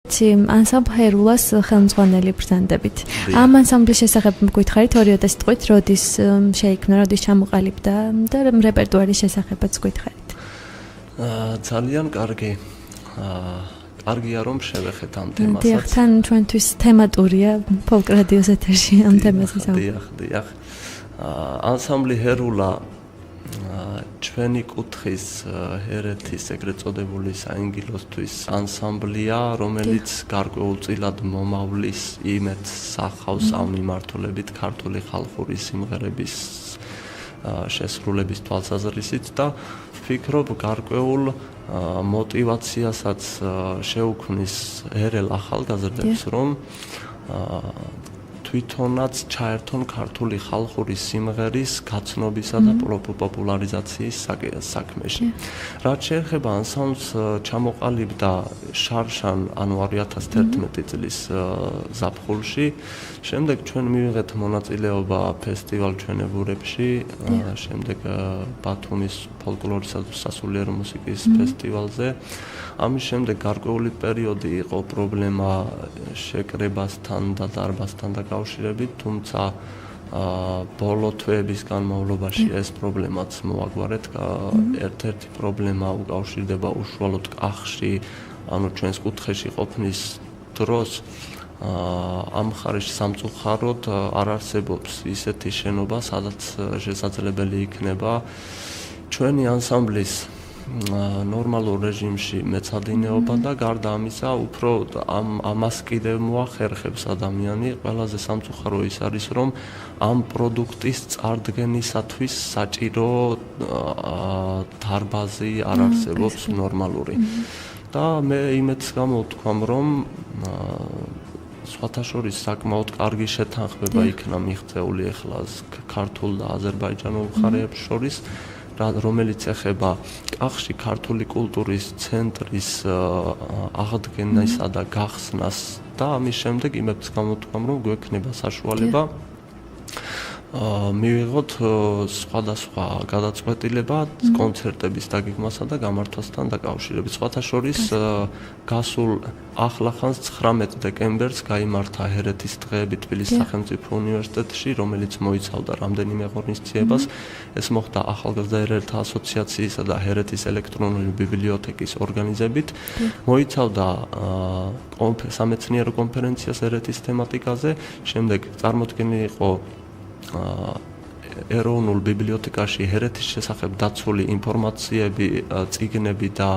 ანსამბლ ჰერულას ხელმძღვანელი ბრძანდებით. ამ ანსამბლის შესახებ მგითხარით ორიოდე სიტყვით, როდის შეიქმნა, როდის ჩამოყალიბდა და რეპერტუარის შესახებაც გითხარით. ძალიან კარგი. კარგია რომ შევეხეთ ამ თემასაც. დიახ, თან ჩვენთვის თემატურია ფოლკ რადიოს ეთერში ამ თემაზე საუბარი. დიახ. ანსამბლი ჰერულა ჩვენი კუთხის ჰერეთის ეგრეთ წოდებული საინგილოსთვის ანსამბლია, რომელიც გარკვეულწილად მომავლის იმედს სახავს ამ მიმართულებით ქართული ხალხური სიმღერების შესრულების თვალსაზრისით და ვფიქრობ გარკვეულ მოტივაციასაც შეუქმნის ერელ ახალგაზრდებს, რომ თვითონაც ჩაერთონ ქართული ხალხური სიმღერის გაცნობისა და პოპულარიზაციის საქმეში. რაც შეეხება ანსამბლს, ჩამოყალიბდა შარშან, ანუ 2011 წლის ზაფხულში. შემდეგ ჩვენ მივიღეთ მონაწილეობა ფესტივალ ჩვენებურებში, შემდეგ ბათუმის ფოლკლორისა და სასულიერო მუსიკის ფესტივალზე. ამის შემდეგ გარკვეული პერიოდი იყო პრობლემა შეკრებასთან და დარბაზთან დაკავშირებით, თუმცა ბოლო თვეების განმავლობაში ეს პრობლემაც მოაგვარეთ. ერთ-ერთი პრობლემა უკავშირდება უშუალოდ კახში, ანუ ჩვენს კუთხეში ყოფნის დროს ამ ხარისში სამწუხაროდ არ არსებობს ისეთი შენობა, სადაც შესაძლებელი იქნება ჩვენი ანსამბლის ნორმალურ რეჟიმში მეცადინეობა და გარდა ამისა უფრო ამას კიდევ მოახერხებს ადამიანი. ყველაზე სამწუხარო ის არის, რომ ამ პროდუქტის წარდგენისათვის საჭირო დარბაზი არ არსებობს ნორმალური. და მე იმედს გამოვთქვამ, რომ სხვათა შორის საკმაოდ კარგი შეთანხმება იქნა მიღწეული ახლა ქართულ და აზერბაიჯანულ მხარეებს შორის, რომელიც ეხება კახში ქართული კულტურის ცენტრის აღდგენასა და გახსნას და ამის შემდეგ იმედს გამოვთქვამ, რომ გვექნება საშუალება მივიღოთ სხვადასხვა გადაწყვეტილება კონცერტების დაგეგმასა და გამართვასთან დაკავშირებით. სხვათა შორის გასულ ახლახანს 19 დეკემბერს გაიმართა ჰერეთის დღეები თბილისის სახელმწიფო უნივერსიტეტში, რომელიც მოიცავდა რამდენიმე ღონისძიებას. ეს მოხდა ახალგაზრდა ერეთა ასოციაციისა და ჰერეთის ელექტრონული ბიბლიოთეკის ორგანიზებით. მოიცავდა სამეცნიერო კონფერენციას ერეთის თემატიკაზე, შემდეგ წარმოდგენილი იყო ეროვნულ ბიბლიოთეკაში ჰერეთის შესახებ დაცული ინფორმაციები, წიგნები და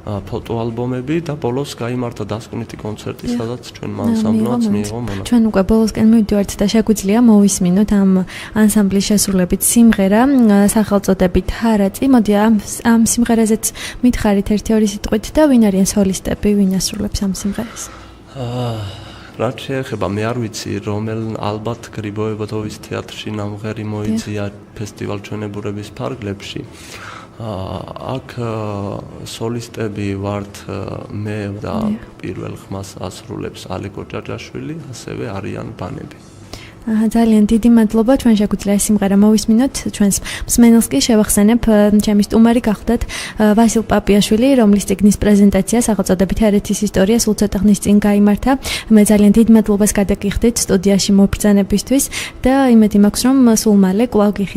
ფოტოალბომები და ბოლოს გაიმართა დასკვნითი კონცერტი, სადაც ჩვენმა ანსამბლმაც მიიღო მონაწილეობა. ჩვენ უკვე ბოლოსკენ მივდივართ და შეგვიძლია მოვისმინოთ ამ ანსამბლის შესრულებით სიმღერა სახელწოდებით ჰარაწი. მოდი ამ სიმღერაზეც მითხარით ერთი-ორი სიტყვით და ვინ არიან სოლისტები, ვინ ასრულებს ამ სიმღერას? რაც შეეხება, მე არ ვიცი, რომელ ალბათ გრიბოებადოვის თეატრში ნამღერი მოიწია ფესტივალ ჩვენებურების ფარგლებში. აქ სოლისტები ვართ მე და პირველ ხმას ასრულებს ალიკო ჭაჭაშვილი, ასევე არიან ბანები. ძალიან დიდი მადლობა, ჩვენ შეგვიძლია სიმღერა მოვისმინოთ, ჩვენს მსმენელს კი შევახსენებ, ჩემი სტუმარი გახლდათ ვასილ პაპიაშვილი, რომლის წიგნის პრეზენტაცია სახელწოდებით ჰერეთის ისტორია სულ ცოტა ხნის წინ გაიმართა. მე ძალიან დიდ მადლობას გადაგიხდით სტუდიაში მობრძანებისთვის და იმედი მაქვს, რომ სულ მალე კვლავ